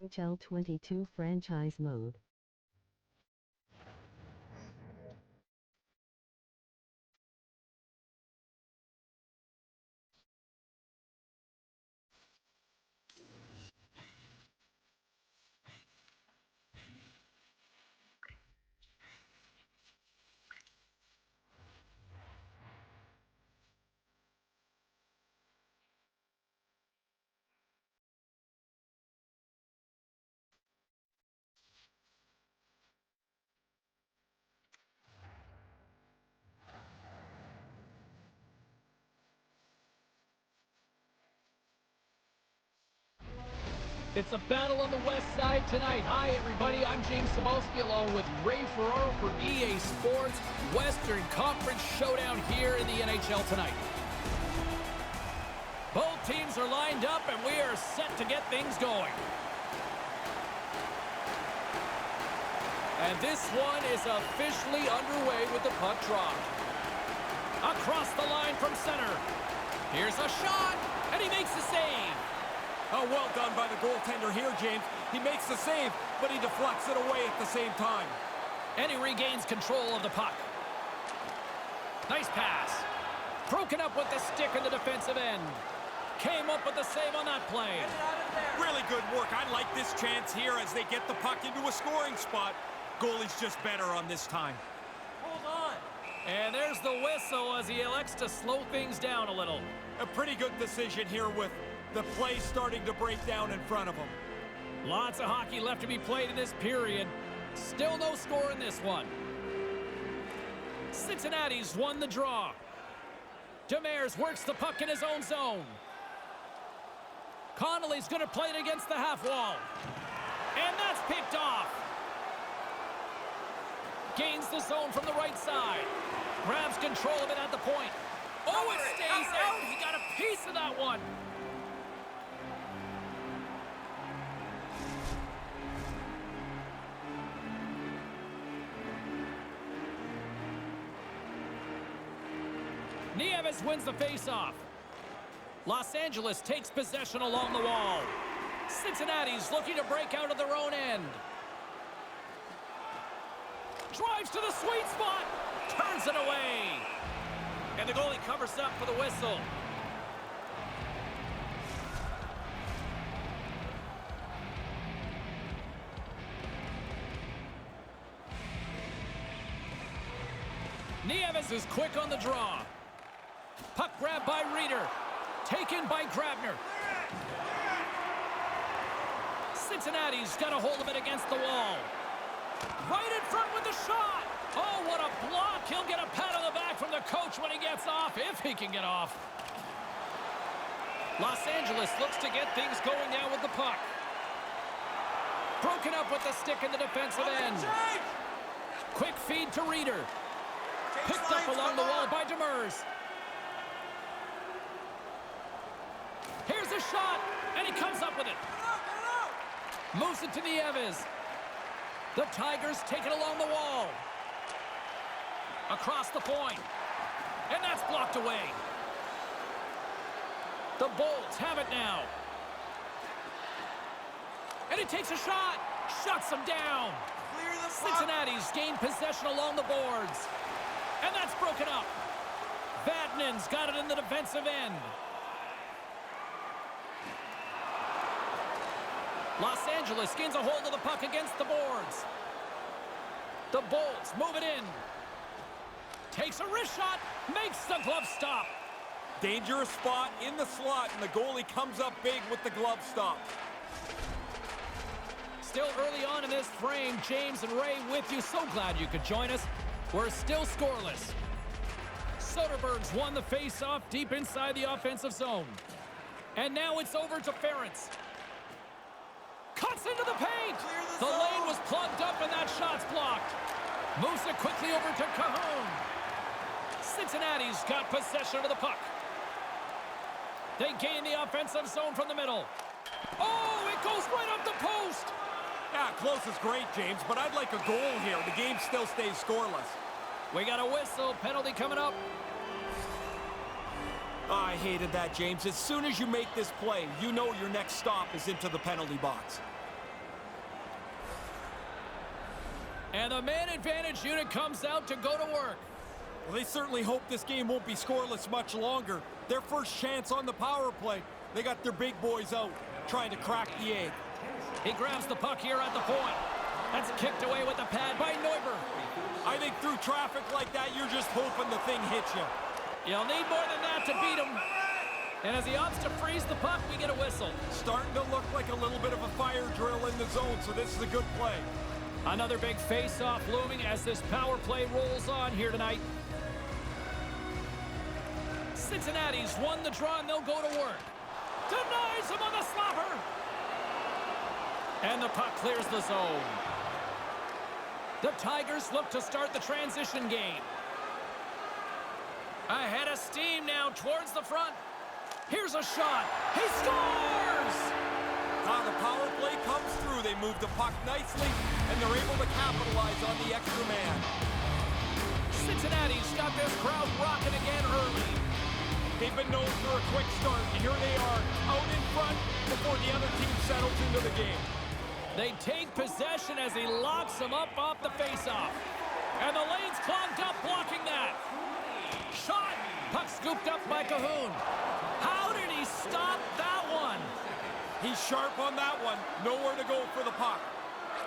NHL 22 franchise mode. It's a battle on the west side tonight. Hi, everybody. I'm James Cebulski along with Ray Ferraro for EA Sports. Western Conference showdown here in the NHL tonight. Both teams are lined up, and we are set to get things going. And this one is officially underway with the puck drop. Across the line from center. Here's a shot, and he makes the save. Oh, well done by the goaltender here, James. He makes the save, but he deflects it away at the same time. And he regains control of the puck. Nice pass. Broken up with the stick in the defensive end. Came up with the save on that play. Really good work. I like this chance here as they get the puck into a scoring spot. Goalie's just better on this time. Hold on. And there's the whistle as he elects to slow things down a little. A pretty good decision here with the play starting to break down in front of him. Lots of hockey left to be played in this period. Still no score in this one. Cincinnati's won the draw. Demers works the puck in his own zone. Connolly's going to play it against the half wall. And that's picked off. Gains the zone from the right side. Grabs control of it at the point. Oh, it stays out. He got a piece of that one. Nieves wins the faceoff. Los Angeles takes possession along the wall. Cincinnati's looking to break out of their own end. Drives to the sweet spot. Turns it away. And the goalie covers up for the whistle. Nieves is quick on the draw. Puck grab by Reeder. Taken by Grabner. Cincinnati's got a hold of it against the wall. Right in front with the shot. Oh, what a block. He'll get a pat on the back from the coach when he gets off, if he can get off. Los Angeles looks to get things going now with the puck. Broken up with the stick in the defensive end. Quick feed to Reeder. Picked up along the wall by Demers. Here's a shot, and he comes up with it. Moves it to Nieves. The Tigers take it along the wall. Across the point. And that's blocked away. The Bolts have it now. And he takes a shot. Shuts them down. Cincinnati's gained possession along the boards. And that's broken up. Vadnan's got it in the defensive end. Los Angeles gains a hold of the puck against the boards. The Bolts move it in. Takes a wrist shot. Makes the glove stop. Dangerous spot in the slot, and the goalie comes up big with the glove stop. Still early on in this frame, James and Ray with you. So glad you could join us. We're still scoreless. Soderberg's won the face-off deep inside the offensive zone. And now it's over to Ferentz. Cuts into the paint. The lane was plugged up and that shot's blocked. Moves it quickly over to Cajon. Cincinnati's got possession of the puck. They gain the offensive zone from the middle. Oh, it goes right up the post. Yeah, close is great, James, but I'd like a goal here. The game still stays scoreless. We got a whistle. Penalty coming up. Oh, I hated that, James. As soon as you make this play, you know your next stop is into the penalty box. And the man advantage unit comes out to go to work. Well, they certainly hope this game won't be scoreless much longer. Their first chance on the power play. They got their big boys out, trying to crack the egg. He grabs the puck here at the point. That's kicked away with the pad by Neuber. I think through traffic like that, you're just hoping the thing hits you. You'll need more than that to beat him. And as he opts to freeze the puck, we get a whistle. Starting to look like a little bit of a fire drill in the zone, so this is a good play. Another big face-off looming as this power play rolls on here tonight. Cincinnati's won the draw, and they'll go to work. Denies him on the slapper. And the puck clears the zone. The Tigers look to start the transition game. Ahead of steam now towards the front. Here's a shot. He scores! The power play comes through. They move the puck nicely, and they're able to capitalize on the extra man. Cincinnati's got this crowd rocking again early. They've been known for a quick start, and here they are, out in front before the other team settles into the game. They take possession as he locks them up off the faceoff. And the lane's clogged up blocking that. Shot! Puck scooped up by Cahoon. How did he stop that one? He's sharp on that one. Nowhere to go for the puck.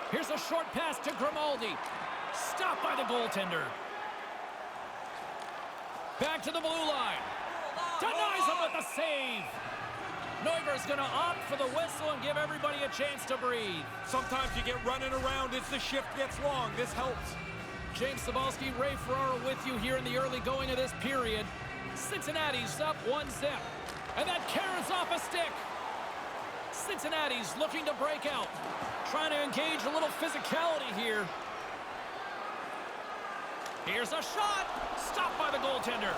Here's a short pass to Grimaldi. Stopped by the goaltender. Back to the blue line. Denies him with a save. Neuber's going to opt for the whistle and give everybody a chance to breathe. Sometimes you get running around as the shift gets long. This helps. James Cybulski, Ray Ferraro with you here in the early going of this period. Cincinnati's up 1-0. And that carries off a stick. Cincinnati's looking to break out. Trying to engage a little physicality here. Here's a shot. Stopped by the goaltender.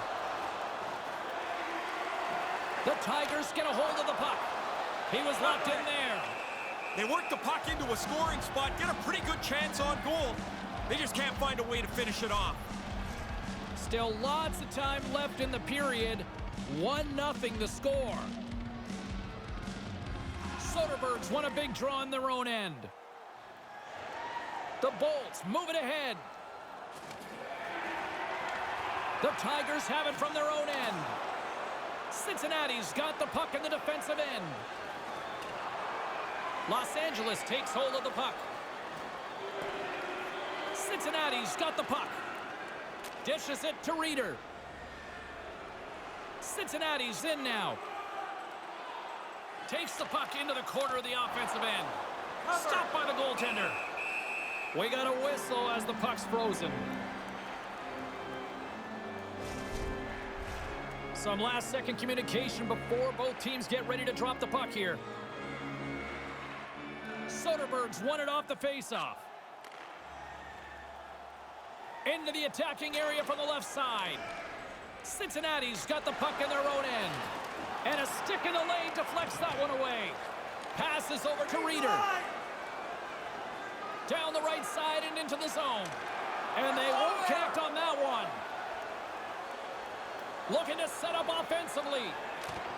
The Tigers get a hold of the puck. He was locked in there. They work the puck into a scoring spot, get a pretty good chance on goal. They just can't find a way to finish it off. Still lots of time left in the period. 1-0 the score. Soderberg's won a big draw on their own end. The Bolts move it ahead. The Tigers have it from their own end. Cincinnati's got the puck in the defensive end. Los Angeles takes hold of the puck. Cincinnati's got the puck. Dishes it to Reeder. Cincinnati's in now. Takes the puck into the corner of the offensive end. Stopped by the goaltender. We got a whistle as the puck's frozen. Some last-second communication before both teams get ready to drop the puck here. Soderberg's won it off the faceoff. Into the attacking area from the left side. Cincinnati's got the puck in their own end. And a stick in the lane deflects that one away. Passes over to Reeder. Down the right side and into the zone. And they won't connect on that one. Looking to set up offensively.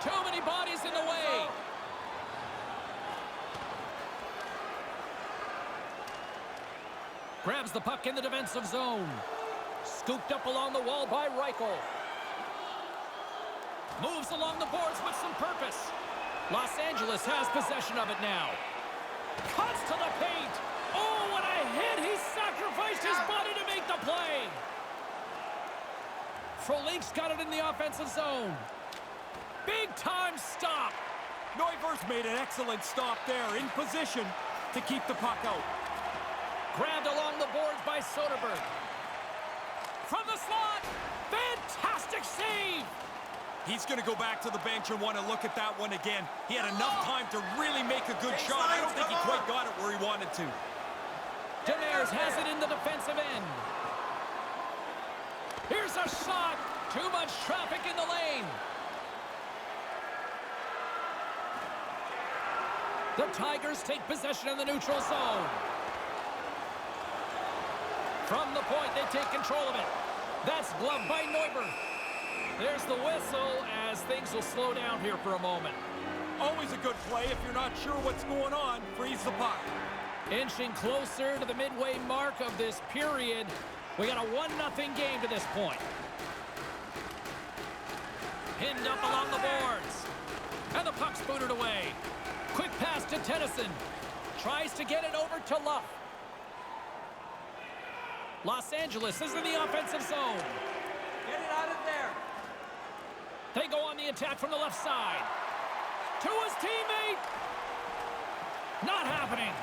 Too many bodies in the way. Grabs the puck in the defensive zone. Scooped up along the wall by Reichel. Moves along the boards with some purpose. Los Angeles has possession of it now. Cuts to the paint. Oh, what a hit. He sacrificed his body to make the play. Frolik's got it in the offensive zone. Big time stop. Neuber's made an excellent stop there, in position to keep the puck out. Grabbed along the boards by Soderberg. From the slot. Fantastic save. He's going to go back to the bench and want to look at that one again. He had enough time to really make a good shot. I don't think he quite got it where he wanted to. Demers has it in the defensive end. Here's a shot. Too much traffic in the lane. The Tigers take possession in the neutral zone. From the point, they take control of it. That's gloved by Neuber. There's the whistle as things will slow down here for a moment. Always a good play if you're not sure what's going on. Freeze the puck. Inching closer to the midway mark of this period. We got a 1-0 game to this point. Pinned up along the boards. And the puck's booted away. Quick pass to Tennyson. Tries to get it over to Luff. Los Angeles is in the offensive zone. Get it out of there. They go on the attack from the left side. To his teammate. Not happening.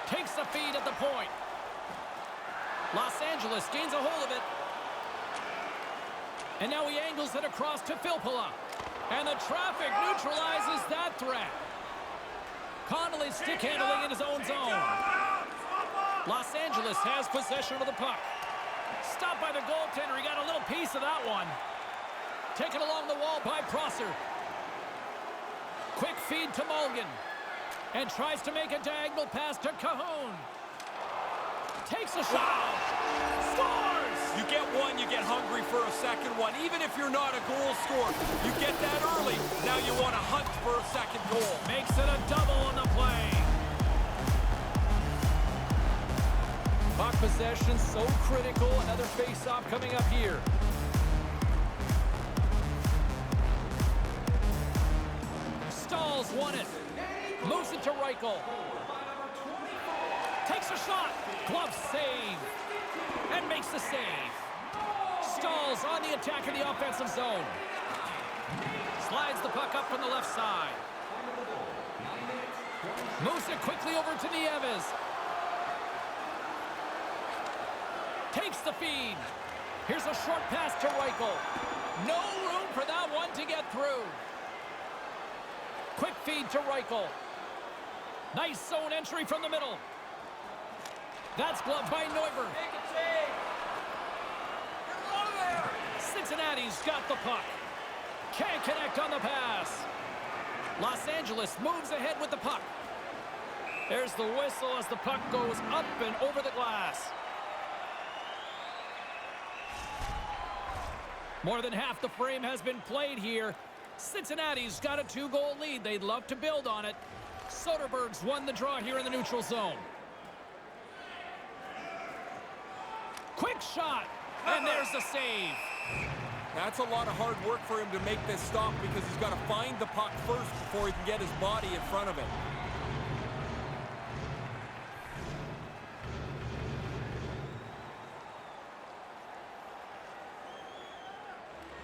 Takes the feed at the point. Los Angeles gains a hold of it. And now he angles it across to Filppula. And the traffic neutralizes that threat. Connolly stick handling in his own zone. Los Angeles has possession of the puck. Stopped by the goaltender. He got a little piece of that one. Taken along the wall by Prosser. Quick feed to Mulligan. And tries to make a diagonal pass to Cahoon. Takes a shot. Scores! You get one, you get hungry for a second one. Even if you're not a goal scorer, you get that early. Now you want to hunt for a second goal. Makes it a double on the play. Puck possession so critical. Another face-off coming up here. Stalls won it. Moves it to Reichel. Takes a shot. Glove save. And makes the save. Stalls on the attack in the offensive zone. Slides the puck up from the left side. Moves it quickly over to Nieves. Takes the feed. Here's a short pass to Reichel. No room for that one to get through. Quick feed to Reichel. Nice zone entry from the middle. That's gloved by Neuber. Cincinnati's got the puck. Can't connect on the pass. Los Angeles moves ahead with the puck. There's the whistle as the puck goes up and over the glass. More than half the frame has been played here. Cincinnati's got a 2-goal lead. They'd love to build on it. Soderberg's won the draw here in the neutral zone. Quick shot, and there's the save. That's a lot of hard work for him to make this stop because he's got to find the puck first before he can get his body in front of it.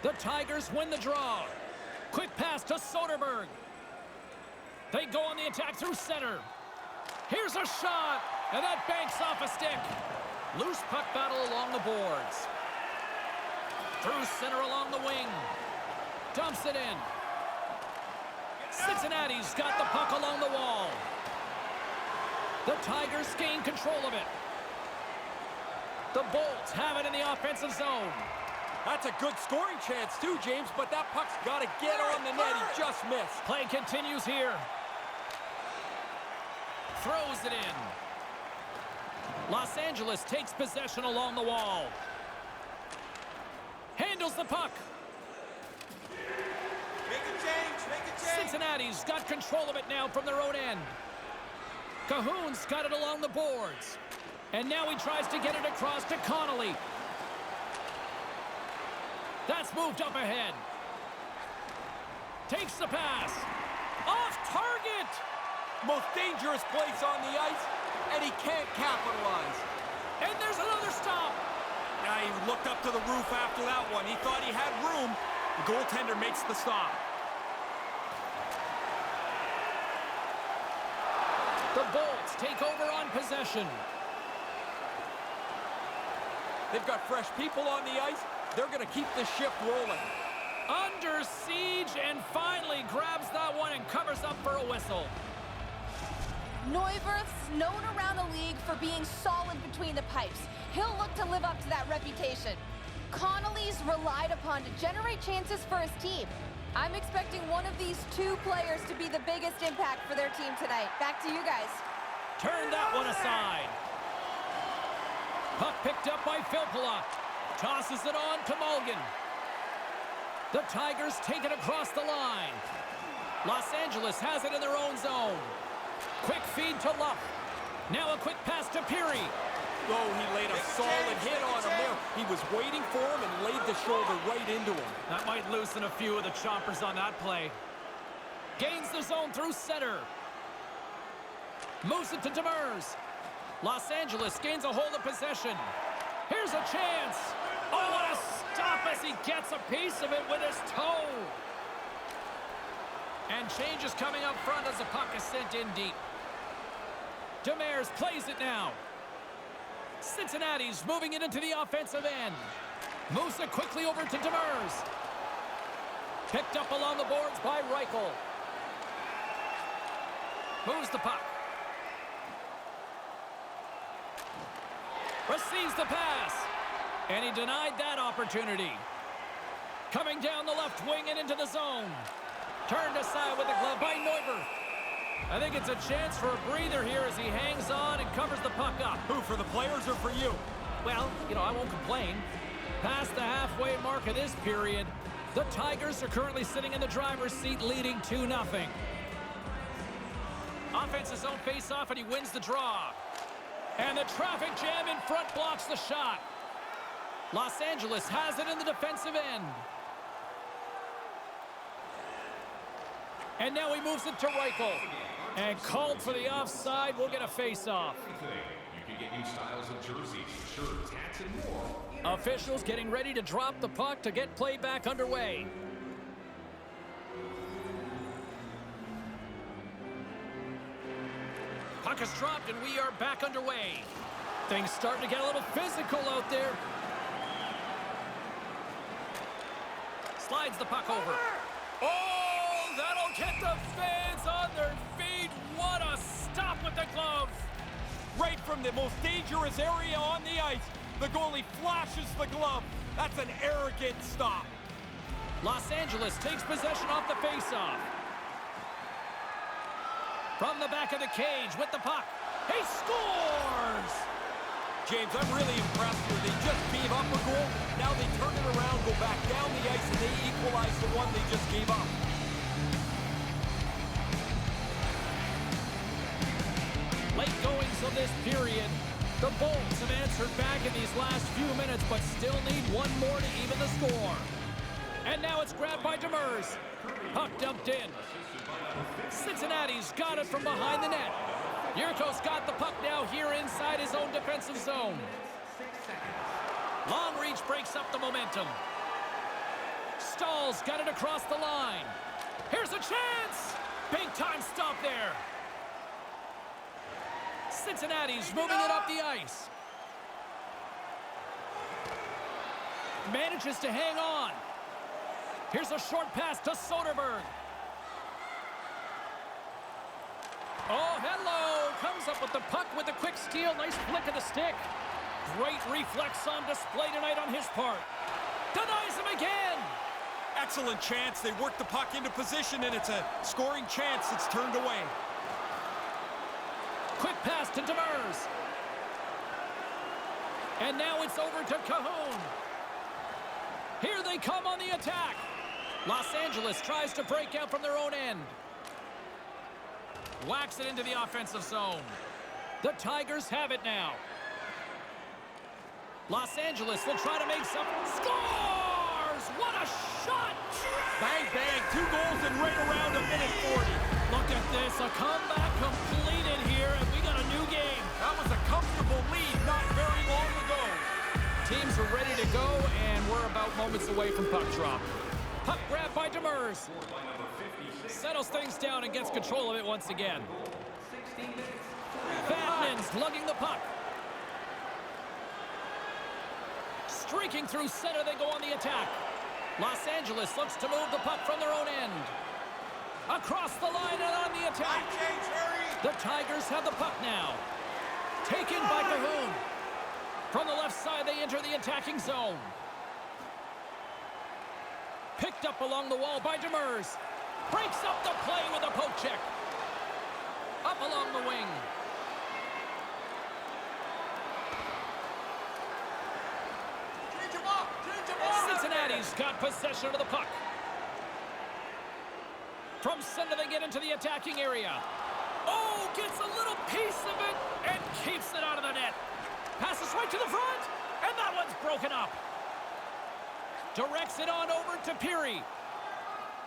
The Tigers win the draw. Quick pass to Soderberg. They go on the attack through center. Here's a shot, and that banks off a stick. Loose puck battle along the boards. Through center along the wing. Dumps it in. Cincinnati's got the puck along the wall. The Tigers gain control of it. The Bolts have it in the offensive zone. That's a good scoring chance too, James, but that puck's got to get on the net. He just missed. Play continues here. Throws it in. Los Angeles takes possession along the wall. Handles the puck. Make a change. Cincinnati's got control of it now from their own end. Cahoon's got it along the boards. And now he tries to get it across to Connolly. That's moved up ahead. Takes the pass. Off target. Most dangerous place on the ice, and he can't capitalize. And there's another stop. Now he looked up to the roof after that one. He thought he had room. The goaltender makes the stop. The Bolts take over on possession. They've got fresh people on the ice. They're going to keep the shift rolling. Under siege and finally grabs that one and covers up for a whistle. Neuwirth's known around the league for being solid between the pipes. He'll look to live up to that reputation. Connolly's relied upon to generate chances for his team. I'm expecting one of these two players to be the biggest impact for their team tonight. Back to you guys. Turn that one aside. Puck picked up by Filppula. Tosses it on to Mulligan. The Tigers take it across the line. Los Angeles has it in their own zone. Quick feed to Luff. Now a quick pass to Peary. Oh, he laid a solid hit on him there. He was waiting for him and laid the shoulder right into him. That might loosen a few of the chompers on that play. Gains the zone through center. Moves it to Demers. Los Angeles gains a hold of possession. Here's a chance. Oh, what a stop as he gets a piece of it with his toe. And change is coming up front as the puck is sent in deep. Demers plays it now. Cincinnati's moving it into the offensive end. Moves it quickly over to Demers. Picked up along the boards by Reichel. Moves the puck. Receives the pass. And he denied that opportunity. Coming down the left wing and into the zone. Turned aside with the glove by Neuber. I think it's a chance for a breather here as he hangs on and covers the puck up. Who, for the players or for you? Well, I won't complain. Past the halfway mark of this period, the Tigers are currently sitting in the driver's seat leading 2-0. Offensive zone face-off and he wins the draw. And the traffic jam in front blocks the shot. Los Angeles has it in the defensive end. And now he moves it to Reichel. And called for the offside. We'll get a face-off. You can get new styles of jerseys, shirts, hats, and more. Officials getting ready to drop the puck to get play back underway. Puck is dropped and we are back underway. Things starting to get a little physical out there. Slides the puck over. Oh, that'll get the fans on their feet. What a stop with the glove. Right from the most dangerous area on the ice, the goalie flashes the glove. That's an arrogant stop. Los Angeles takes possession off the faceoff. From the back of the cage with the puck. He scores! James, I'm really impressed here. They just gave up a goal. Now they turn it around, go back down the ice, and they equalize the one they just gave up. Late goings of this period. The Bolts have answered back in these last few minutes, but still need one more to even the score. And now it's grabbed by Demers. Puck dumped in. Cincinnati's got it from behind the net. Yurko's got the puck now here inside his own defensive zone. Long reach breaks up the momentum. Stahl's got it across the line. Here's a chance! Big time stop there. Cincinnati's moving it up the ice. Manages to hang on. Here's a short pass to Soderberg. Oh, hello! Comes up with the puck with a quick steal. Nice flick of the stick. Great reflex on display tonight on his part. Denies him again! Excellent chance. They work the puck into position, and it's a scoring chance that's turned away. Quick pass to Demers. And now it's over to Cahoon. Here they come on the attack. Los Angeles tries to break out from their own end. Whacks it into the offensive zone. The Tigers have it now. Los Angeles will try to make some. Scores! What a shot! Bang, bang. 2 goals in right around a minute 40. Look at this. A comeback completed here, and we got a new game. That was a comfortable lead not very long ago. Teams are ready to go, and we're about moments away from puck drop. Puck grab by Demers. Settles things down and gets control of it once again. Batman's lugging the puck. Streaking through center, they go on the attack. Los Angeles looks to move the puck from their own end. Across the line and on the attack. The Tigers have the puck now. Taken by Cahoon. From the left side, they enter the attacking zone. Picked up along the wall by Demers. Breaks up the play with a poke check. Up along the wing. Cincinnati's got possession of the puck. From center, they get into the attacking area. Oh, gets a little piece of it, and Directs it on over to Peary.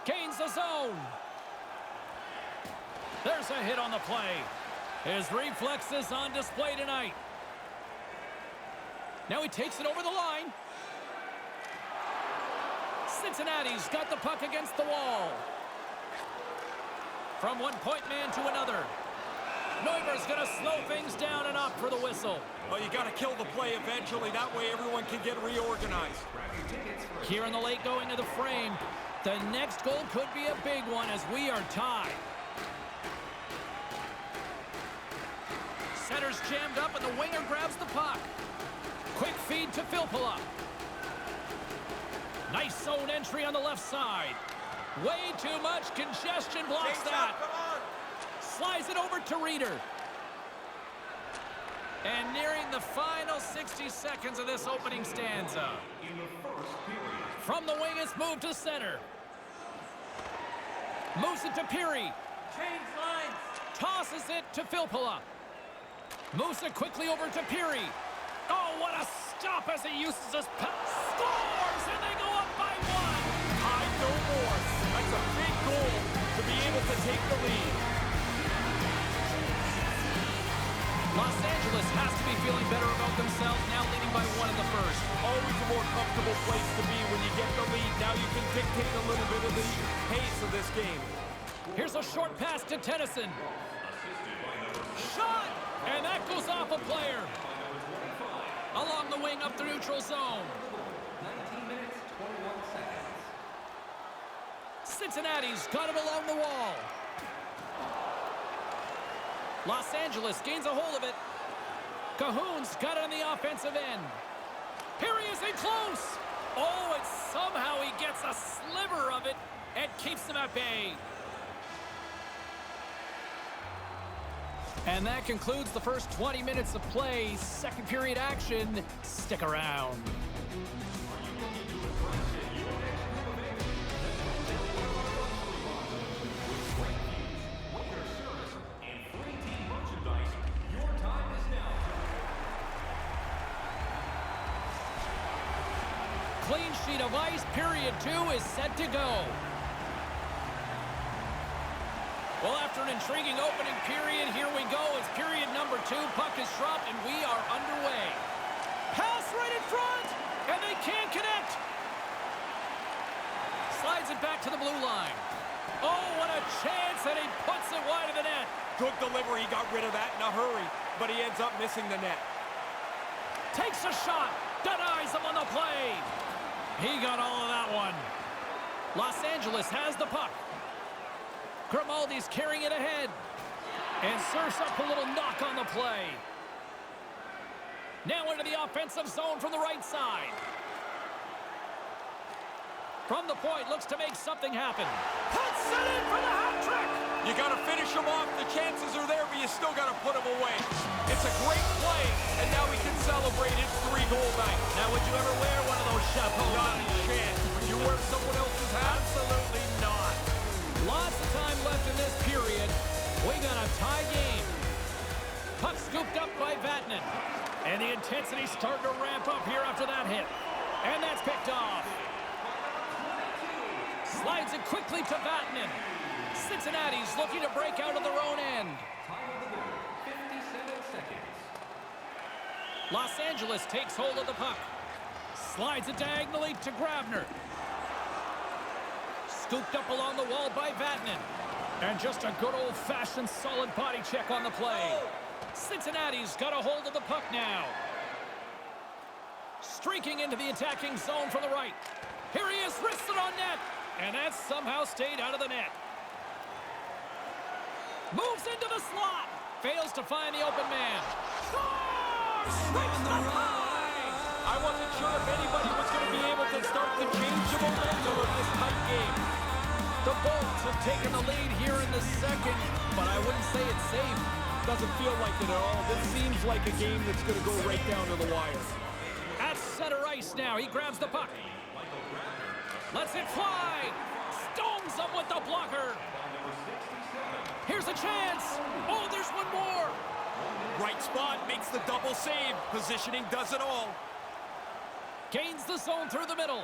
Gains the zone. There's a hit on the play. His reflexes on display tonight. Now he takes it over the line. Cincinnati's got the puck against the wall. From one point man to another. Neuber's going to slow things down and opt for the whistle. Oh, you got to kill the play eventually. That way everyone can get reorganized. Here in the late going of the frame, the next goal could be a big one as we are tied. Center's jammed up and the winger grabs the puck. Quick feed to Filppula. Nice zone entry on the left side. Way too much congestion blocks that. Slides it over to Reeder. And nearing the final 60 seconds of this opening stanza. From the wing, it's moved to center. Moves it to Peary. Change lines. Tosses it to Filppula. Moves it quickly over to Peary. Oh, what a stop as he uses his pass. Scores, and they go up by one. Hide no more. That's a big goal to be able to take the lead. Los Angeles has to be feeling better about themselves now, leading by one in the first. Always a more comfortable place to be when you get the lead. Now you can dictate a little bit of the pace of this game. Here's a short pass to Tennyson. Shot! And that goes off a player. Along the wing up the neutral zone. 19 minutes, 21 seconds. Cincinnati's got it along the wall. Los Angeles gains a hold of it. Cahoon's got it on the offensive end. Here he is in close. Oh, and somehow he gets a sliver of it and keeps them at bay. And that concludes the first 20 minutes of play. Second period action. Stick around. Clean sheet of ice. Period 2 is set to go. Well, after an intriguing opening period, here we go. It's period number 2. Puck is dropped, and we are underway. Pass right in front, and they can't connect. Slides it back to the blue line. Oh, what a chance, and he puts it wide of the net. Good delivery. He got rid of that in a hurry, but he ends up missing the net. Takes a shot, denies him on the play. He got all of that one. Los Angeles has the puck. Grimaldi's carrying it ahead. And serves up a little knock on the play. Now into the offensive zone from the right side. From the point, looks to make something happen. Puts it in for the hat trick! You got to finish him off. The chances are there, but you still got to put him away. It's a great play, and now we can celebrate his 3-goal night. Now, would you ever wear one of those chapeaux? Not a chance. Would you wear someone else's hat? Absolutely not. Lots of time left in this period. We got a tie game. Puck scooped up by Vatanen. And the intensity's starting to ramp up here after that hit. And that's picked off. Slides it quickly to Vatanen. Cincinnati's looking to break out of their own end. Time of the game, 57 seconds. Los Angeles takes hold of the puck. Slides it diagonally to Grabner. Scooped up along the wall by Vatanen. And just a good old-fashioned solid body check on the play. Cincinnati's got a hold of the puck now. Streaking into the attacking zone from the right. Here he is, wristed on net. And that somehow stayed out of the net. Moves into the slot. Fails to find the open man. Scores! Strikes the high! I wasn't sure if anybody was going to be able to start to change the momentum of this tight game. The Bolts have taken the lead here in the second, but I wouldn't say it's safe. Doesn't feel like it at all. This seems like a game that's going to go right down to the wire. At center ice now, he grabs the puck. Lets it fly. Stones him with the blocker. Here's a chance. Oh, there's one more. Right spot makes the double save. Positioning does it all. Gains the zone through the middle.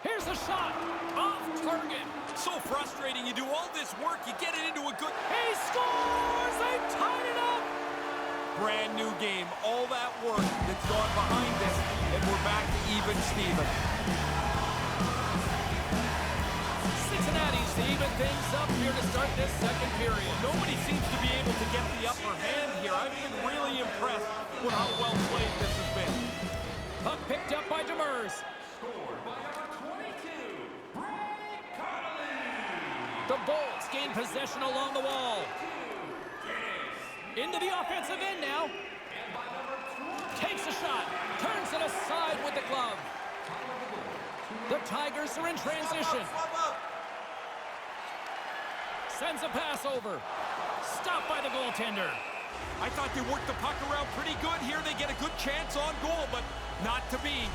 Here's a shot. Off target. So frustrating. You do all this work, you get it into a good... He scores! They tied it up! Brand new game. All that work that's gone behind this, and we're back to even Steven. Cincinnati's to even things up here to start this second period. Nobody seems to be able to get the upper hand here. I've been really impressed with how well played this has been. Puck picked up by Demers. Scored by number 22, Ray Connolly. The Bolts gain possession along the wall. Into the offensive end now. Takes a shot. Turns it aside with the glove. The Tigers are in transition. Sends a pass over. Stopped by the goaltender. I thought they worked the puck around pretty good here. They get a good chance on goal, but not to be.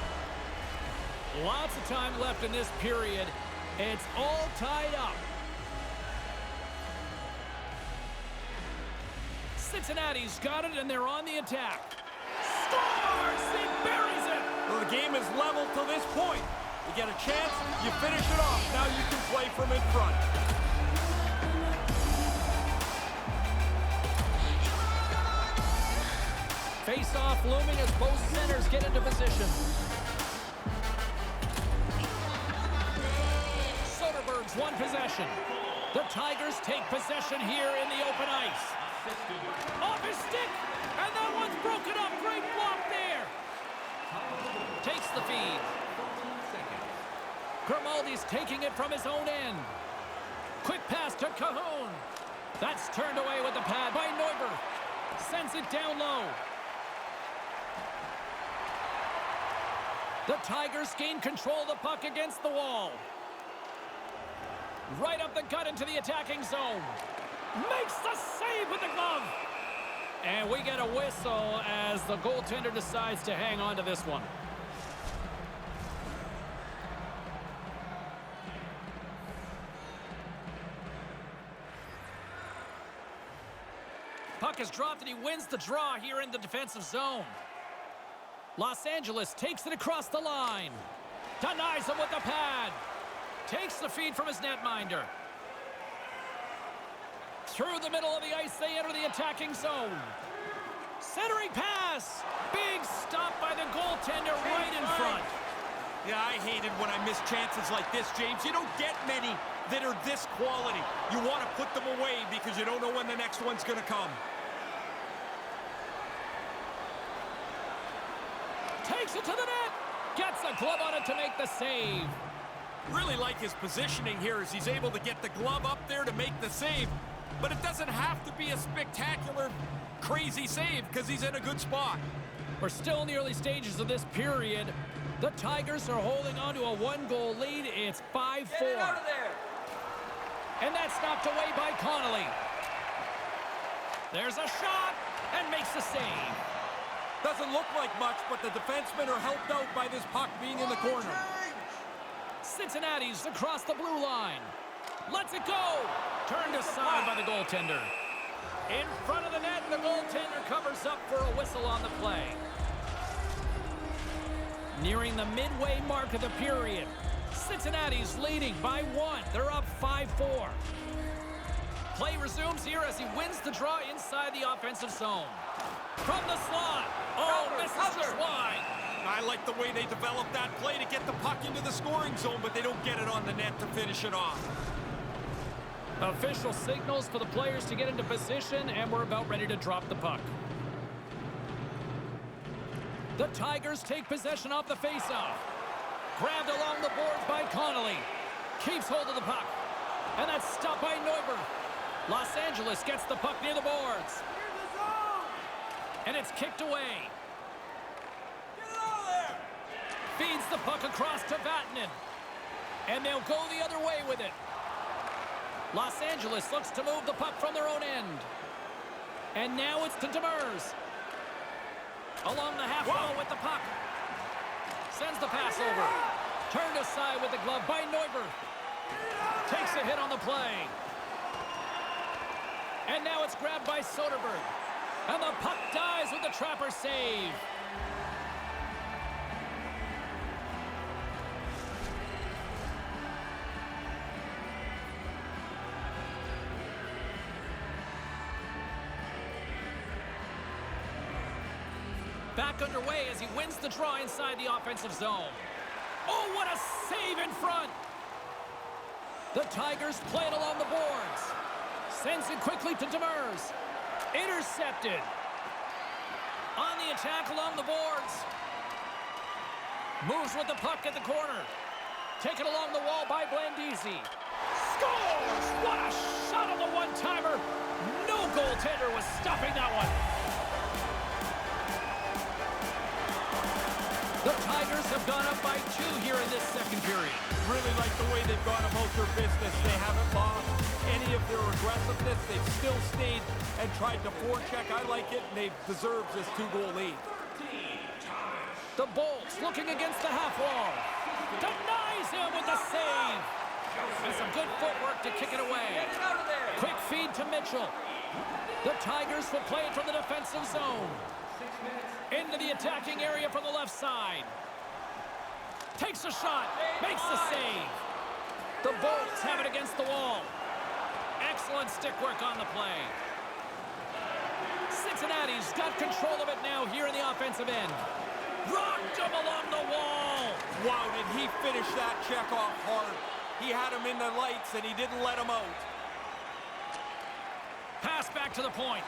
Lots of time left in this period. It's all tied up. Cincinnati's got it, and they're on the attack. Scores! He buries it! Well, the game is level to this point. You get a chance, you finish it off. Now you can play from in front. Face-off looming as both centers get into position. Soderberg's won possession. The Tigers take possession here in the open ice. Off his stick, and that one's broken up. Great block there. Takes the feed. Grimaldi's taking it from his own end. Quick pass to Cahoon. That's turned away with the pad by Neuber. Sends it down low. The Tigers gain control of the puck against the wall. Right up the gut into the attacking zone. Makes the save with the glove. And we get a whistle as the goaltender decides to hang on to this one. Puck is dropped and he wins the draw here in the defensive zone. Los Angeles takes it across the line. Denies him with the pad. Takes the feed from his netminder. Through the middle of the ice, they enter the attacking zone. Centering pass. Big stop by the goaltender right in front. Yeah, I hate it when I miss chances like this, James. You don't get many that are this quality. You want to put them away because you don't know when the next one's going to come. Takes it to the net. Gets a glove on it to make the save. Really like his positioning here as he's able to get the glove up there to make the save. But it doesn't have to be a spectacular, crazy save because he's in a good spot. We're still in the early stages of this period. The Tigers are holding on to a one-goal lead. It's 5-4. And that's knocked away by Connolly. There's a shot and makes the save. Doesn't look like much, but the defensemen are helped out by this puck being in the corner. Cincinnati's across the blue line. Lets it go. Turned aside by the goaltender. In front of the net, the goaltender covers up for a whistle on the play. Nearing the midway mark of the period. Cincinnati's leading by 1. They're up 5-4. Play resumes here as he wins the draw inside the offensive zone. From the slot. Oh, misses just wide. I like the way they developed that play to get the puck into the scoring zone, but they don't get it on the net to finish it off. Official signals for the players to get into position, and we're about ready to drop the puck. The Tigers take possession off the faceoff. Grabbed along the boards by Connolly. Keeps hold of the puck. And that's stopped by Neuber. Los Angeles gets the puck near the boards. And it's kicked away. Feeds the puck across to Vatanen. And they'll go the other way with it. Los Angeles looks to move the puck from their own end. And now it's to Demers. Along the half wall with the puck. Sends the pass over. Turned aside with the glove by Neuber. Takes a hit on the play. And now it's grabbed by Soderberg. And the puck dies with the Trapper save. Back underway as he wins the draw inside the offensive zone. Oh, what a save in front! The Tigers play it along the boards. Sends it quickly to Demers. Intercepted. On the attack along the boards. Moves with the puck at the corner. Taken along the wall by Blandisi. Scores! What a shot on the one-timer! No goaltender was stopping that one. The Tigers have gone up by 2 here in this second period. Really like the way they've gone about their business. They haven't lost any of their aggressiveness. They've still stayed and tried to forecheck. I like it, and they've deserved this 2-goal lead. The Bolts looking against the half wall. Denies him with the save. And some good footwork to kick it away. Quick feed to Mitchell. The Tigers will play it from the defensive zone. Into the attacking area from the left side. Takes a shot. Makes the save. The Bolts have it against the wall. Excellent stick work on the play. Cincinnati's got control of it now here in the offensive end. Rocked him along the wall. Wow, did he finish that check off hard. He had him in the lights, and he didn't let him out. Pass back to the point.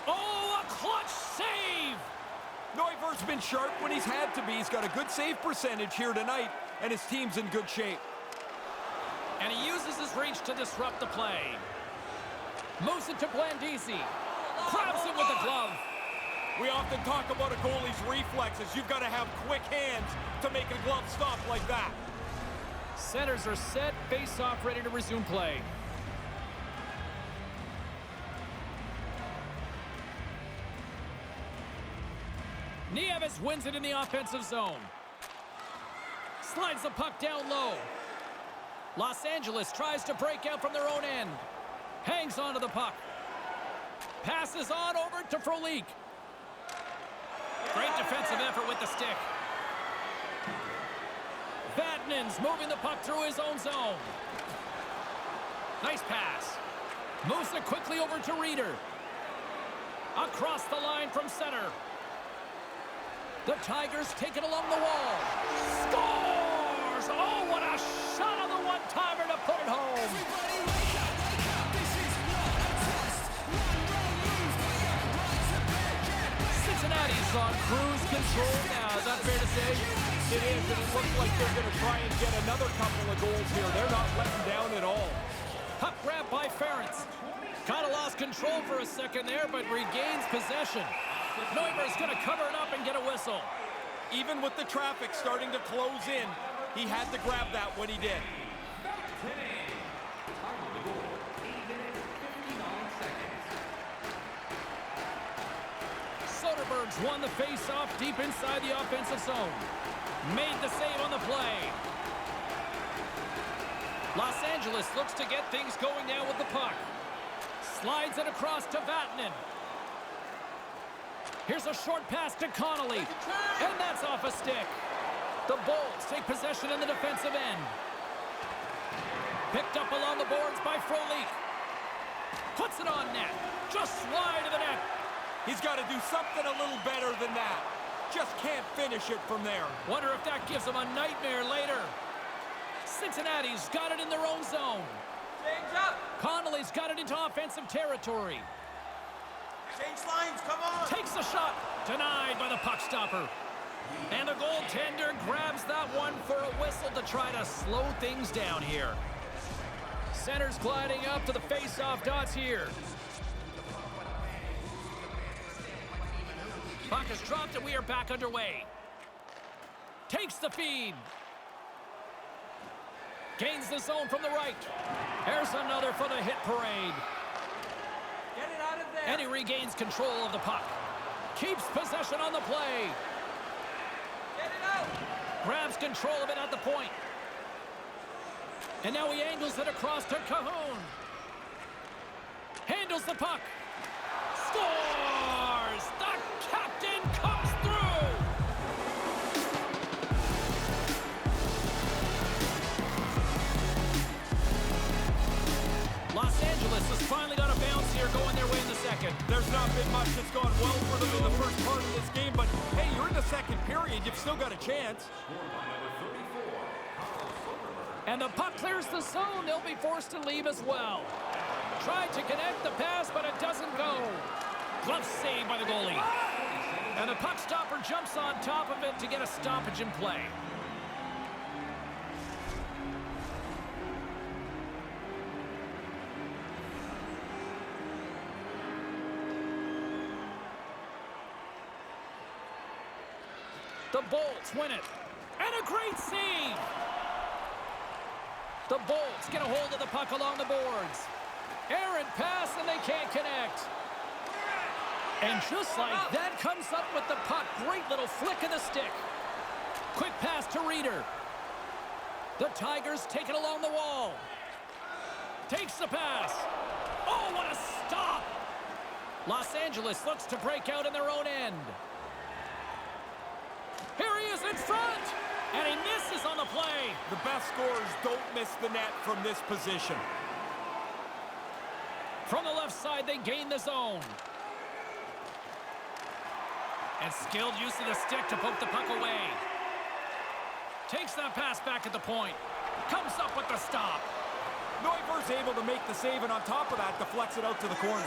Oh, a clutch save! Neuvir's been sharp when he's had to be. He's got a good save percentage here tonight, and his team's in good shape. And he uses his reach to disrupt the play. Moves it to Blandisi. Grabs him with the glove. We often talk about a goalie's reflexes. You've got to have quick hands to make a glove stop like that. Centers are set, face-off ready to resume play. Nieves wins it in the offensive zone. Slides the puck down low. Los Angeles tries to break out from their own end. Hangs onto the puck. Passes on over to Frolik. Great defensive effort with the stick. Vatanen's moving the puck through his own zone. Nice pass. Moves it quickly over to Reeder. Across the line from center. The Tigers take it along the wall. Scores! Oh, what a shot on the one-timer to put it home. Cincinnati's on cruise control now. Is that fair to say? It is, and it looks like they're going to try and get another couple of goals here. They're not letting down at all. Puck grab by Ferentz. Kind of lost control for a second there, but regains possession. Neuber's going to cover it up and get a whistle. Even with the traffic starting to close in, he had to grab that when he did. Soderberg's won the face-off deep inside the offensive zone. Made the save on the play. Los Angeles looks to get things going now with the puck. Slides it across to Vatanen. Here's a short pass to Connolly. And that's off a stick. The Bolts take possession in the defensive end. Picked up along the boards by Frolik. Puts it on net. Just wide of the net. He's got to do something a little better than that. Just can't finish it from there. Wonder if that gives him a nightmare later. Cincinnati's got it in their own zone. Change up. Connolly's got it into offensive territory. Change lines, come on. Takes the shot. Denied by the puck stopper. And the goaltender grabs that one for a whistle to try to slow things down here. Center's gliding up to the face-off dots here. Puck is dropped and we are back underway. Takes the feed. Gains the zone from the right. There's another for the hit parade. Get it out of there. And he regains control of the puck. Keeps possession on the play. Get it out. Grabs control of it at the point. And now he angles it across to Cahoon. Handles the puck. Scores! The captain comes through! Los Angeles has finally got a bounce here going their way in the second. There's not been much that's gone well for them in the first part of this game, but hey, second period, you've still got a chance. Scored by number 34, Carl Soderberg. And the puck clears the zone. They'll be forced to leave as well. Tried to connect the pass, but it doesn't go. Glove save by the goalie. And the puck stopper jumps on top of it to get a stoppage in play. The Bolts win it. And a great save. The Bolts get a hold of the puck along the boards. Errant pass, and they can't connect. And just like that, comes up with the puck. Great little flick of the stick. Quick pass to Reeder. The Tigers take it along the wall. Takes the pass. Oh, what a stop! Los Angeles looks to break out in their own end. Here he is in front, and he misses on the play. The best scorers don't miss the net from this position. From the left side, they gain the zone. And skilled use of the stick to poke the puck away. Takes that pass back at the point. Comes up with the stop. Neuber's able to make the save, and on top of that, deflects it out to the corner.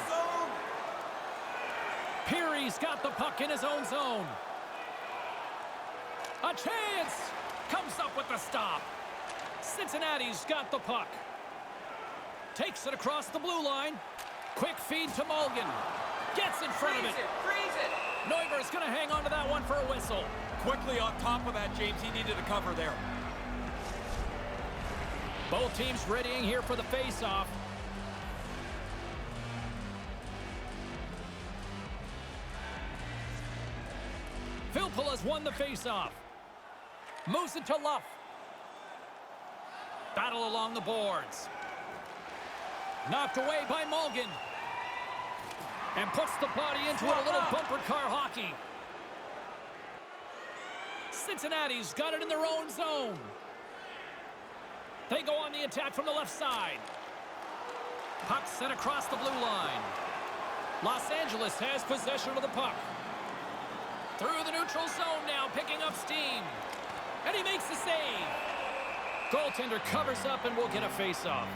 Peary's got the puck in his own zone. A chance! Comes up with the stop. Cincinnati's got the puck. Takes it across the blue line. Quick feed to Mulligan. Gets in front of it. Freeze it! Neuber's going to hang on to that one for a whistle. Quickly on top of that, James, he needed a cover there. Both teams readying here for the face-off. Philpool has won the face-off. Moves it to Luff. Battle along the boards. Knocked away by Mulligan. And puts the body into it, a little bumper car hockey. Cincinnati's got it in their own zone. They go on the attack from the left side. Puck sent across the blue line. Los Angeles has possession of the puck. Through the neutral zone now, picking up steam. And he makes the save. Goaltender covers up and will get a face-off.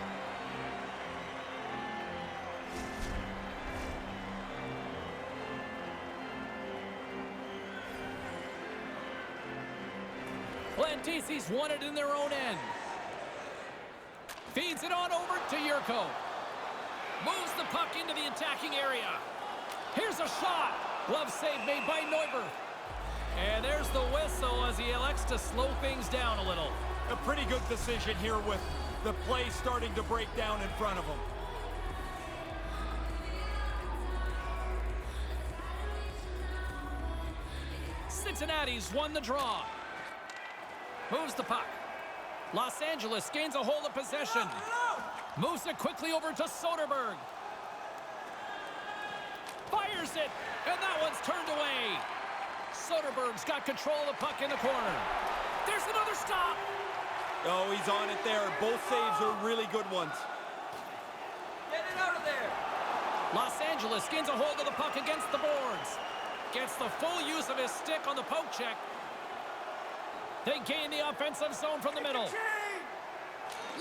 Blantisi's won it in their own end. Feeds it on over to Yurko. Moves the puck into the attacking area. Here's a shot. Glove save made by Neuber. And there's the whistle as he elects to slow things down a little. A pretty good decision here with the play starting to break down in front of him. Cincinnati's won the draw. Moves the puck. Los Angeles gains a hold of possession. Moves it quickly over to Soderberg. Fires it, and that one's turned away. Soderberg's got control of the puck in the corner. There's another stop. Oh, he's on it there. Both saves are really good ones. Get it out of there! Los Angeles gains a hold of the puck against the boards. Gets the full use of his stick on the poke check. They gain the offensive zone from the middle.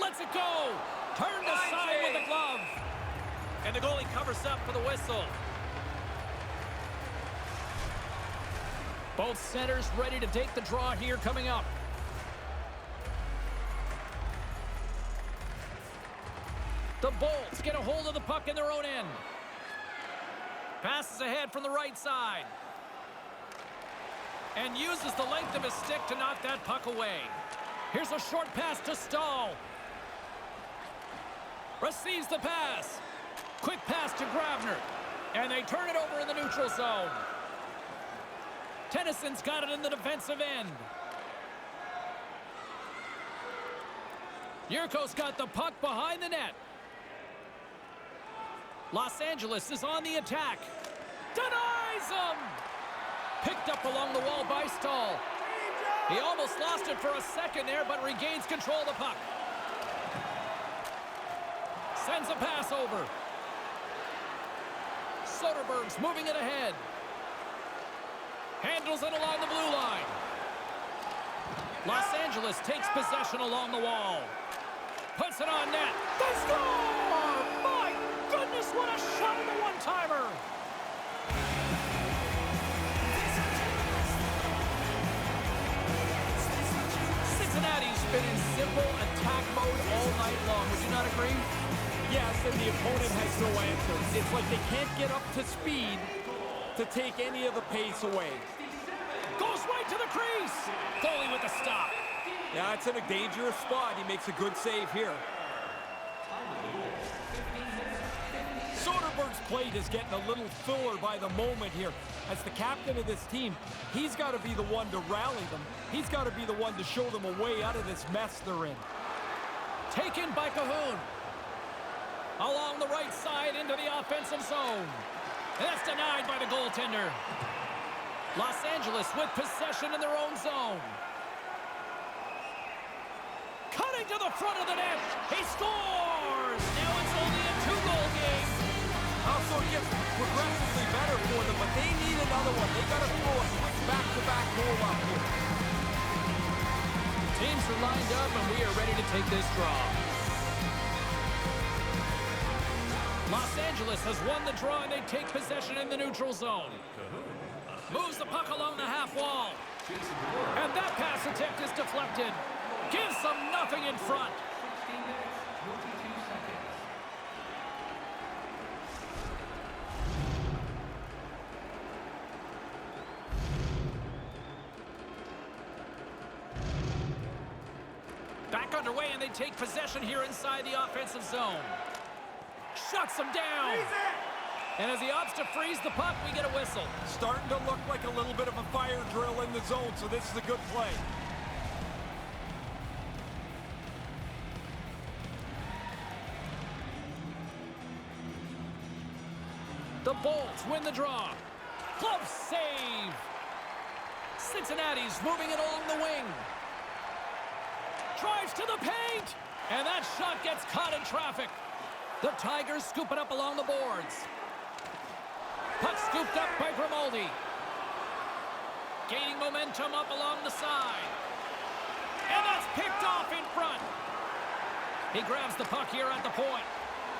Lets it go. Turned aside with the glove. And the goalie covers up for the whistle. Both centers ready to take the draw here coming up. The Bolts get a hold of the puck in their own end. Passes ahead from the right side. And uses the length of his stick to knock that puck away. Here's a short pass to Stahl. Receives the pass. Quick pass to Grabner. And they turn it over in the neutral zone. Tennyson's got it in the defensive end. Yurko's got the puck behind the net. Los Angeles is on the attack. Denies him! Picked up along the wall by Stahl. He almost lost it for a second there, but regains control of the puck. Sends a pass over. Soderberg's moving it ahead. Handles it along the blue line. Los Angeles takes possession along the wall. Puts it on net. They score! My goodness, what a shot at the one-timer! Cincinnati's been in simple attack mode all night long. Would you not agree? Yes, and the opponent has no answer. It's like they can't get up to speed to take any of the pace away. Goes right to the crease. Goalie with the stop. Yeah, it's in a dangerous spot. He makes a good save here. Soderberg's plate is getting a little fuller by the moment here. As the captain of this team, he's got to be the one to rally them. He's got to be the one to show them a way out of this mess they're in. Taken by Cahoon. Along the right side into the offensive zone. And that's denied by the goaltender. Los Angeles with possession in their own zone. Cutting to the front of the net. He scores! Now it's only a 2-goal game. Also, it gets progressively better for them, but they need another one. They got to throw a quick back-to-back goal up here. Teams are lined up, and we are ready to take this draw. Los Angeles has won the draw, and they take possession in the neutral zone. Moves the puck along the half wall. And that pass attempt is deflected. Gives them nothing in front. Back underway, and they take possession here inside the offensive zone. Shuts them down. And as he opts to freeze the puck, we get a whistle. Starting to look like a little bit of a fire drill in the zone, so this is a good play. The Bolts win the draw. Glove save. Cincinnati's moving it along the wing. Drives to the paint. And that shot gets caught in traffic. The Tigers scoop it up along the boards. Puck scooped up by Grimaldi. Gaining momentum up along the side. And that's picked off in front. He grabs the puck here at the point.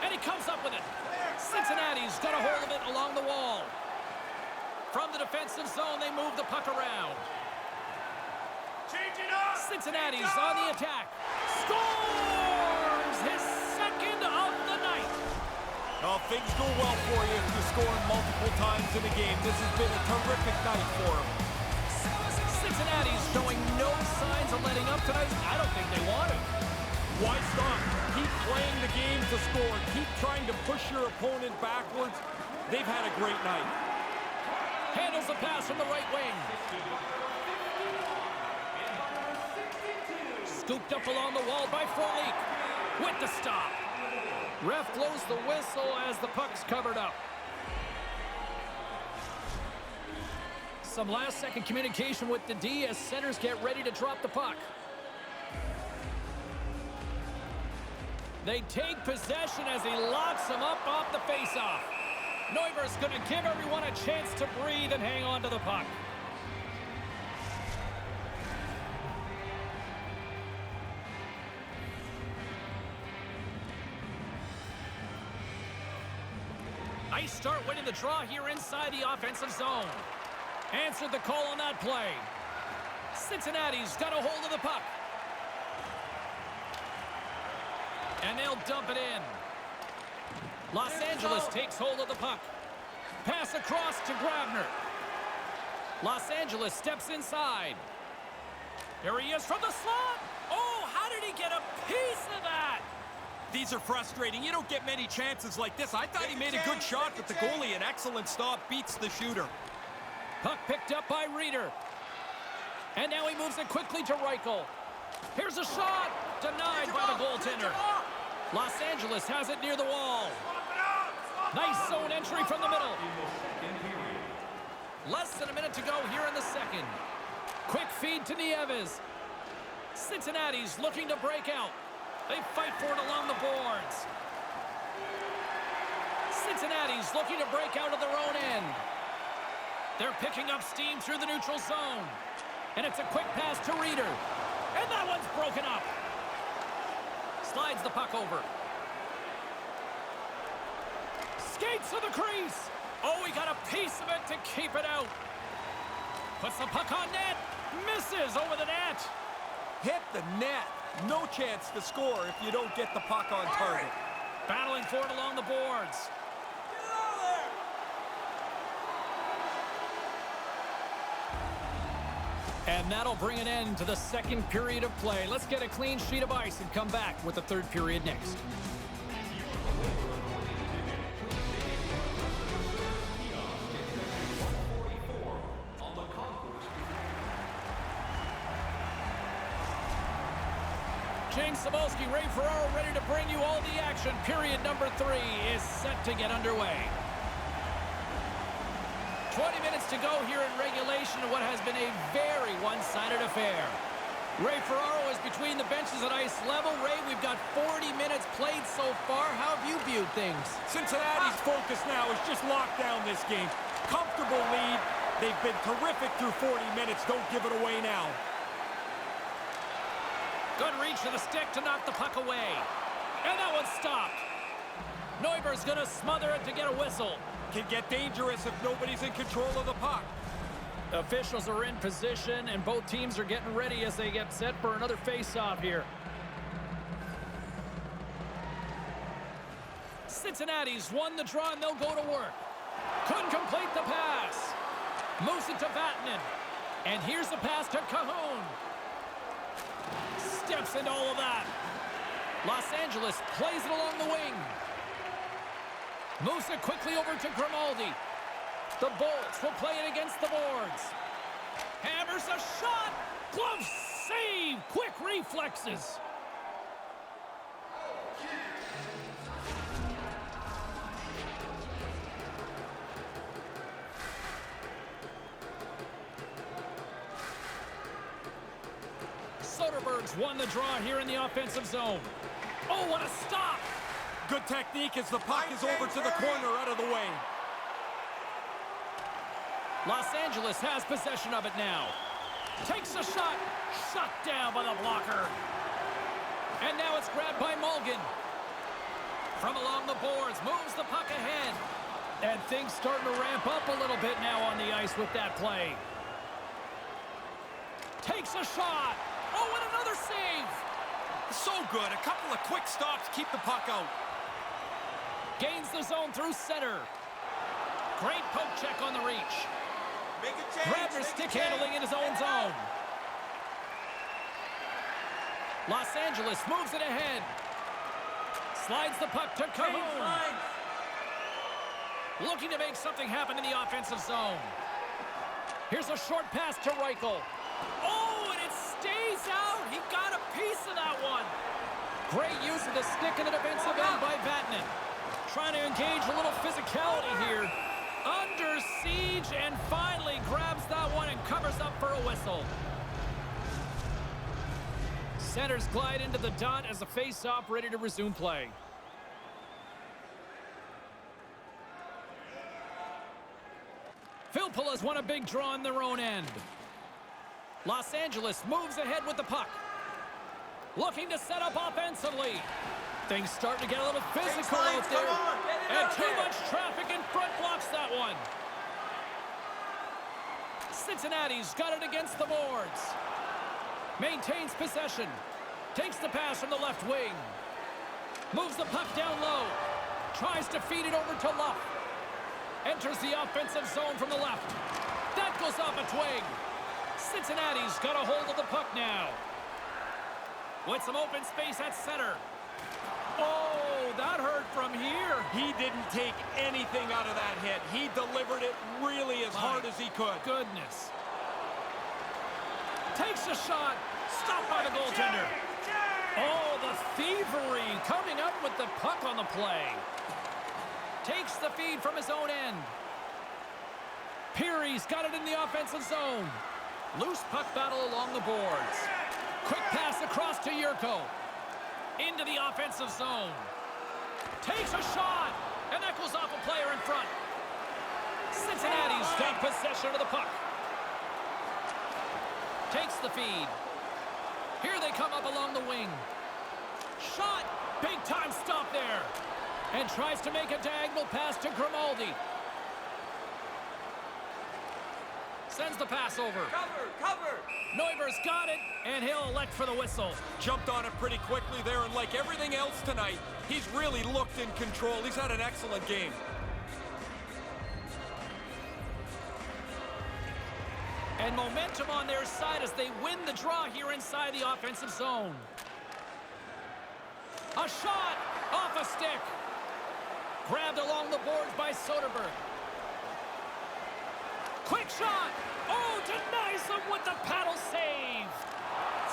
And he comes up with it. Cincinnati's got a hold of it along the wall. From the defensive zone, they move the puck around. Cincinnati's on the attack. Scores! His second of the night. Well, things go well for you if you're scoring multiple times in a game. This has been a terrific night for him. Cincinnati's showing no signs of letting up tonight. I don't think they want it. Why stop? Keep playing the game to score. Keep trying to push your opponent backwards. They've had a great night. Handles the pass from the right wing. Scooped up along the wall by Frolik. With the stop. Ref blows the whistle as the puck's covered up. Some last-second communication with the D as centers get ready to drop the puck. They take possession as he locks him up off the faceoff. Neuber's going to give everyone a chance to breathe and hang on to the puck. Ice start winning the draw here inside the offensive zone. Answered the call on that play. Cincinnati's got a hold of the puck. And they'll dump it in. Los Angeles takes hold of the puck. Pass across to Grabner. Los Angeles steps inside. There he is from the slot. Oh, how did he get a piece of that? These are frustrating. You don't get many chances like this. I thought he made a good shot, but the goalie, an excellent stop, beats the shooter. Puck picked up by Reeder. And now he moves it quickly to Reichel. Here's a shot. Denied by the goaltender. Los Angeles has it near the wall. Nice zone entry from the middle. Less than a minute to go here in the second. Quick feed to Nieves. Cincinnati's looking to break out. They fight for it along the boards. Cincinnati's looking to break out of their own end. They're picking up steam through the neutral zone. And it's a quick pass to Reeder. And that one's broken up. Slides the puck over. Skates to the crease. Oh, he got a piece of it to keep it out. Puts the puck on net. Misses over the net. Hit the net. No chance to score if you don't get the puck on target. Battling for it along the boards. And that'll bring an end to the second period of play. Let's get a clean sheet of ice and come back with the third period next. James Cebulski, Ray Ferraro ready to bring you all the action. Period number 3 is set to get underway. 20 minutes to go here in regulation of what has been a very one-sided affair. Ray Ferraro is between the benches at ice level. Ray, we've got 40 minutes played so far. How have you viewed things? Cincinnati's focus now is just lock down this game. Comfortable lead. They've been terrific through 40 minutes. Don't give it away now. Good reach to the stick to knock the puck away. And that one's stopped. Neuber's going to smother it to get a whistle. Can get dangerous if nobody's in control of the puck. Officials are in position, and both teams are getting ready as they get set for another face-off here. Cincinnati's won the draw, and they'll go to work. Couldn't complete the pass. Moves it to Vatanen. And here's the pass to Cahoon. Steps into all of that. Los Angeles plays it along the wing. Moves it quickly over to Grimaldi. The Bolts will play it against the boards. Hammers a shot. Glove save. Quick reflexes. Soderberg's won the draw here in the offensive zone. Oh, what a stop. Good technique as the puck is over to the corner out of the way. Los Angeles has possession of it now. Takes a shot. Shut down by the blocker. And now it's grabbed by Mulligan. From along the boards, moves the puck ahead. And things starting to ramp up a little bit now on the ice with that play. Takes a shot. Oh, and another save. So good. A couple of quick stops keep the puck out. Gains the zone through center. Great poke check on the reach. Grabner stick handling in his own zone. Los Angeles moves it ahead. Slides the puck to Cahoon. Looking to make something happen in the offensive zone. Here's a short pass to Reichel. Oh, and it stays out. He got a piece of that one. Great use of the stick in the defensive end by Vatanen. Trying to engage a little physicality here. Under siege and finally grabs that one and covers up for a whistle. Centers glide into the dot as the face-off ready to resume play. Philpool has won a big draw on their own end. Los Angeles moves ahead with the puck. Looking to set up offensively. Things starting to get a little physical out there. And too much traffic in front blocks that one. Cincinnati's got it against the boards. Maintains possession. Takes the pass from the left wing. Moves the puck down low. Tries to feed it over to Luff. Enters the offensive zone from the left. That goes off a twig. Cincinnati's got a hold of the puck now. With some open space at center. Oh, that hurt from here. He didn't take anything out of that hit. He delivered it really as hard as he could. Goodness. Takes a shot. Stopped by the goaltender. Oh, the thievery coming up with the puck on the play. Takes the feed from his own end. Peary's got it in the offensive zone. Loose puck battle along the boards. Quick pass across to Yurko. Into the offensive zone. Takes a shot. And that goes off a player in front. Cincinnati's Stop possession of the puck. Takes the feed. Here they come up along the wing. Shot! Big time stop there. And tries to make a diagonal pass to Grimaldi. Sends the pass over. Cover! Neuber's got it, and he'll elect for the whistle. Jumped on it pretty quickly there, and like everything else tonight, he's really looked in control. He's had an excellent game. And momentum on their side as they win the draw here inside the offensive zone. A shot off a stick. Grabbed along the boards by Soderberg. Quick shot. Oh, denies him with the paddle save.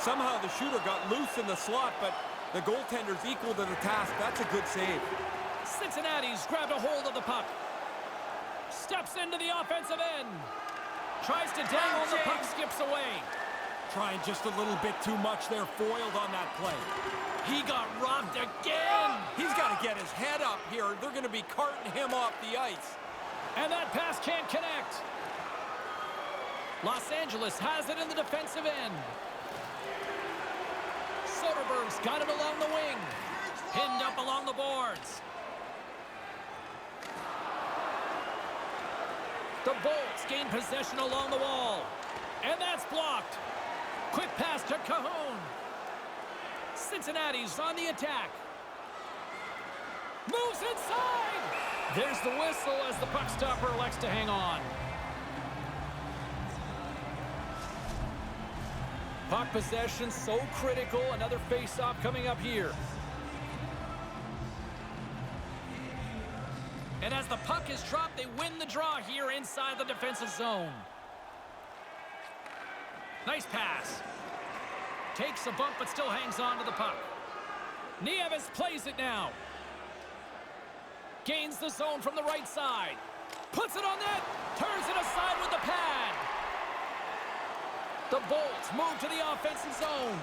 Somehow the shooter got loose in the slot, but the goaltender's equal to the task. That's a good save. Cincinnati's grabbed a hold of the puck. Steps into the offensive end. Tries to dangle, the puck skips away. Trying just a little bit too much there, foiled on that play. He got robbed again. He's got to get his head up here. They're going to be carting him off the ice. And that pass can't connect. Los Angeles has it in the defensive end. Soderberg's got it along the wing. Pinned up along the boards. The Bolts gain possession along the wall. And that's blocked. Quick pass to Cahoon. Cincinnati's on the attack. Moves inside. There's the whistle as the puck stopper elects to hang on. Puck possession so critical. Another face-off coming up here. And as the puck is dropped, they win the draw here inside the defensive zone. Nice pass. Takes a bump, but still hangs on to the puck. Nieves plays it now. Gains the zone from the right side. Puts it on net. Turns it aside with the pad. The Bolts move to the offensive zone.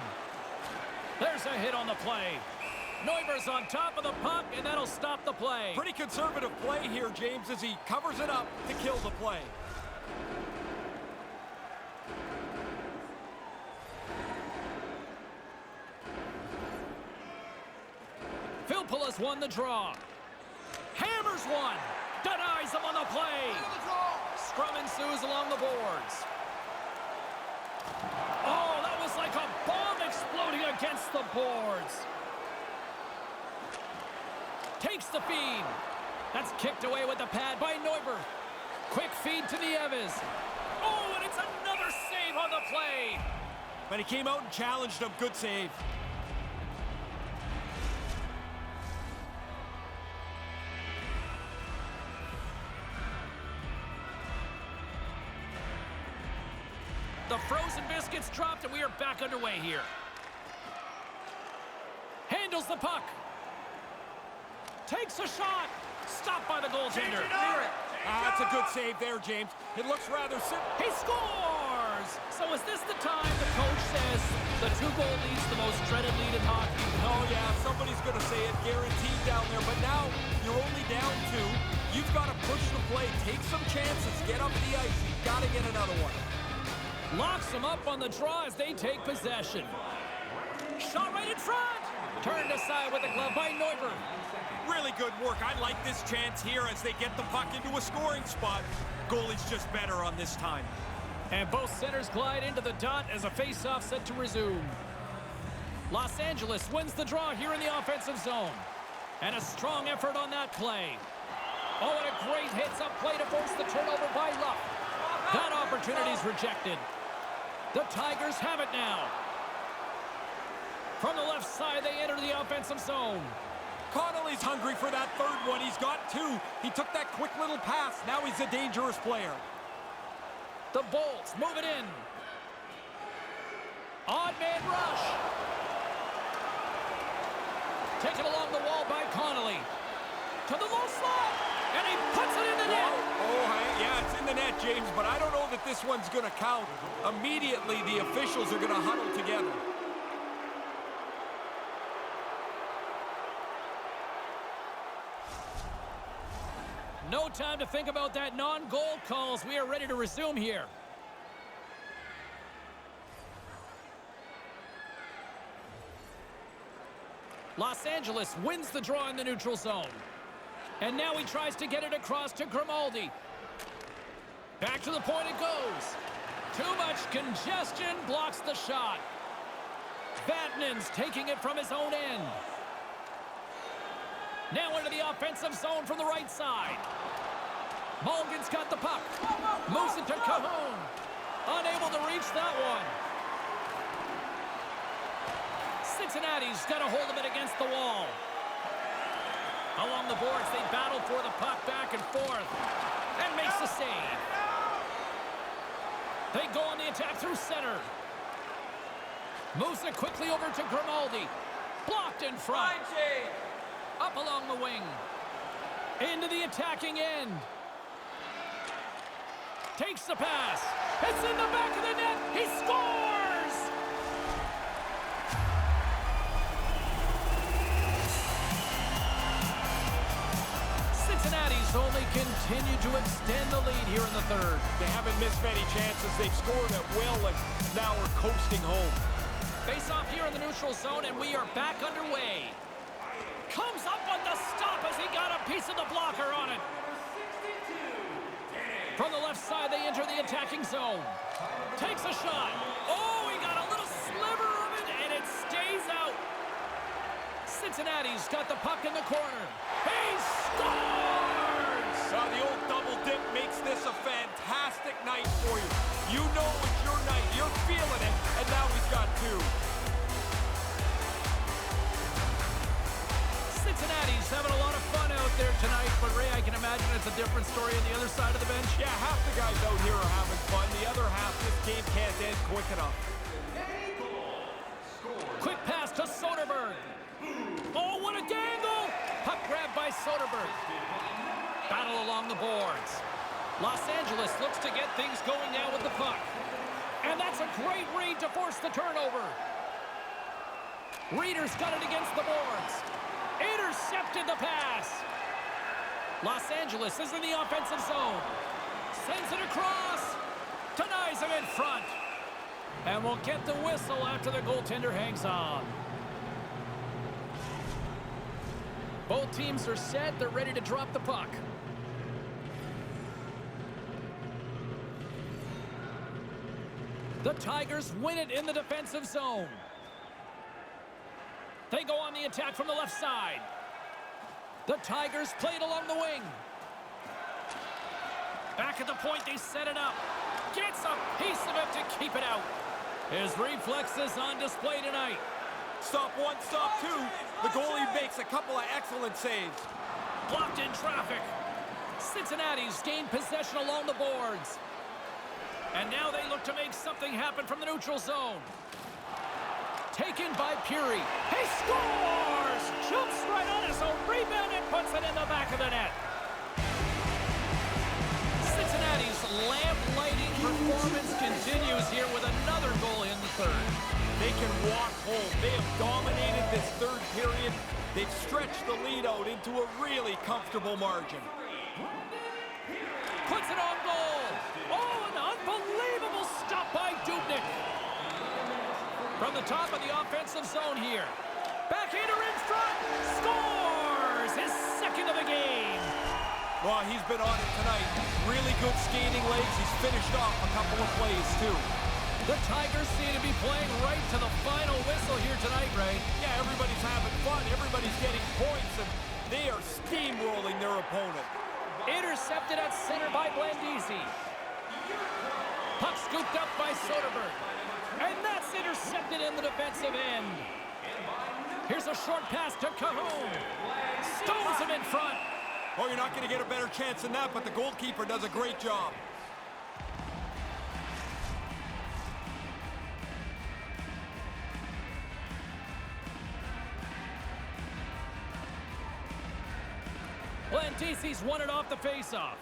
There's a hit on the play. Neuber's on top of the puck, and that'll stop the play. Pretty conservative play here, James, as he covers it up to kill the play. Philpolis won the draw. Hammers one. Denies him on the play. Scrum ensues along the boards. Oh, that was like a bomb exploding against the boards. Takes the feed. That's kicked away with the pad by Neuber. Quick feed to Nieves. Oh, and it's another save on the play. But he came out and challenged him. Good save. The frozen biscuits dropped, and we are back underway here. Handles the puck. Takes a shot. Stopped by the goaltender. That's a good save there, James. It looks rather simple. He scores! So is this the time the coach says the 2-goal lead's the most dreaded lead in hockey? Oh, yeah, somebody's going to say it guaranteed down there. But now you're only down 2. You've got to push the play. Take some chances. Get up the ice. You've got to get another one. Locks them up on the draw as they take possession. Shot right in front. Turned aside with the glove by Neuber. Really good work. I like this chance here as they get the puck into a scoring spot. Goalie's just better on this time. And both centers glide into the dot as a face-off set to resume. Los Angeles wins the draw here in the offensive zone. And a strong effort on that play. Oh, and a great hits-up play to force the turnover by Luck. That opportunity's rejected. The Tigers have it now. From the left side, they enter the offensive zone. Connolly's hungry for that third one. He's got 2. He took that quick little pass. Now he's a dangerous player. The Bolts move it in. Odd man rush. Taken along the wall by Connolly. To the low slot. And he puts it in the net. Oh, yeah, it's in the net, James, but I don't know that this one's going to count. Immediately, the officials are going to huddle together. No time to think about that non-goal calls. We are ready to resume here. Los Angeles wins the draw in the neutral zone. And now he tries to get it across to Grimaldi. Back to the point it goes. Too much congestion blocks the shot. Vatanen's taking it from his own end. Now into the offensive zone from the right side. Mulligan's got the puck. Moves it to Cahoon. Unable to reach that one. Cincinnati's got a hold of it against the wall. Along the boards, they battle for the puck back and forth. And makes the save. They go on the attack through center. Moves it quickly over to Grimaldi. Blocked in front. Up along the wing. Into the attacking end. Takes the pass. It's in the back of the net. He scores! Cincinnati's only continue to extend the lead here in the third. They haven't missed many chances. They've scored at will, and now we're coasting home. Face off here in the neutral zone, and we are back underway. Comes up on the stop as he got a piece of the blocker on it. From the left side, they enter the attacking zone. Takes a shot. Oh, he got a little sliver of it, and it stays out. Cincinnati's got the puck in the corner. He scores! The old double dip makes this a fantastic night for you. You know it's your night. You're feeling it, and now he's got two. Cincinnati's having a lot of fun out there tonight, but Ray, I can imagine it's a different story on the other side of the bench. Yeah, half the guys out here are having fun. The other half, this game can't end quick enough. Quick pass to Soderberg. Oh, what a dangle! Puck grabbed by Soderberg. Battle along the boards. Los Angeles looks to get things going now with the puck. And that's a great read to force the turnover. Reeder's got it against the boards. Intercepted the pass. Los Angeles is in the offensive zone. Sends it across. Denies him in front. And we'll get the whistle after the goaltender hangs on. Both teams are set. They're ready to drop the puck. The Tigers win it in the defensive zone. They go on the attack from the left side. The Tigers play it along the wing. Back at the point, they set it up. Gets a piece of it to keep it out. His reflexes on display tonight. Stop one, stop two. The goalie makes a couple of excellent saves. Blocked in traffic. Cincinnati's gained possession along the boards. And now they look to make something happen from the neutral zone. Taken by Puri. He scores! Jumps right on his own rebound and puts it in the back of the net. Cincinnati's lamp-lighting performance continues here with another goal in the third. They can walk home. They have dominated this third period. They've stretched the lead out into a really comfortable margin. Puts it on goal. Oh, an unbelievable stop by Dubnyk. From the top of the offensive zone here. Backhander in front. Scores! His second of the game. Well, he's been on it tonight. Really good skating legs. He's finished off a couple of plays, too. The Tigers seem to be playing right to the final whistle here tonight, Ray. Yeah, everybody's having fun. Everybody's getting points, and they are steamrolling their opponent. Intercepted at center by Blandisi. Puck scooped up by Soderberg. And that's intercepted in the defensive end. Here's a short pass to Cahoon. Stones him in front. Oh, you're not going to get a better chance than that, but the goalkeeper does a great job. Blandisi's won it off the faceoff.